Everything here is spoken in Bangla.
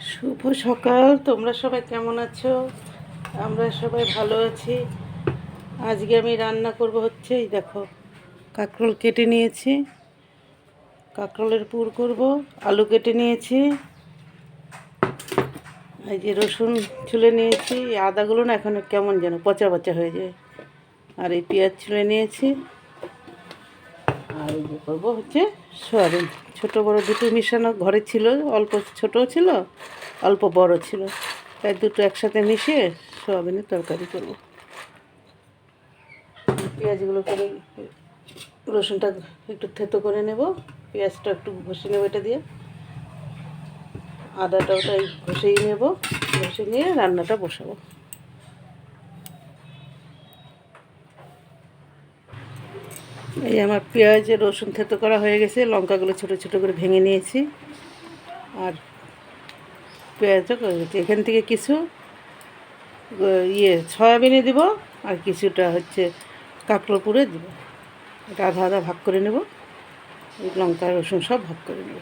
শুভ সকাল। তোমরা সবাই কেমন আছো? আমরা সবাই ভালো আছি। আজকে আমি রান্না করব হচ্ছে এই দেখো, কাঁকরোল কেটে নিয়েছি, কাঁকরোলের পুর করব। আলু কেটে নিয়েছি, এই যে রসুন ছুলে নিয়েছি। এই আদাগুলো না এখন কেমন যেন পচা পচা হয়ে যায়। আর এই পেঁয়াজ ছুলে নিয়েছি। আর এই যে করবো হচ্ছে সয়াবিন, ছোটো বড় দুটো মিশানো ঘরে ছিল, অল্প ছোটও ছিল অল্প বড় ছিল, তাই দুটো একসাথে মিশিয়ে সয়াবিনের তরকারি করব। পেঁয়াজগুলো করে, রসুনটা একটু থেতো করে নেব, পেঁয়াজটা একটু ঘষে নেব এটা দিয়ে, আদাটাও তাই ঘষেই নেব, ঘষে নিয়ে রান্নাটা বসাবো। এই আমার পেঁয়াজ রসুন থেতো করা হয়ে গেছে, লঙ্কাগুলো ছোটো ছোটো করে ভেঙে নিয়েছি, আর পেঁয়াজও করে গেছি। এখান থেকে কিছু সয়াবিনে দিব, আর কিছুটা হচ্ছে কাঁকড়ো পুরে দিব। এটা আধা আধা ভাগ করে নেব, এই লঙ্কা রসুন সব ভাগ করে নেব।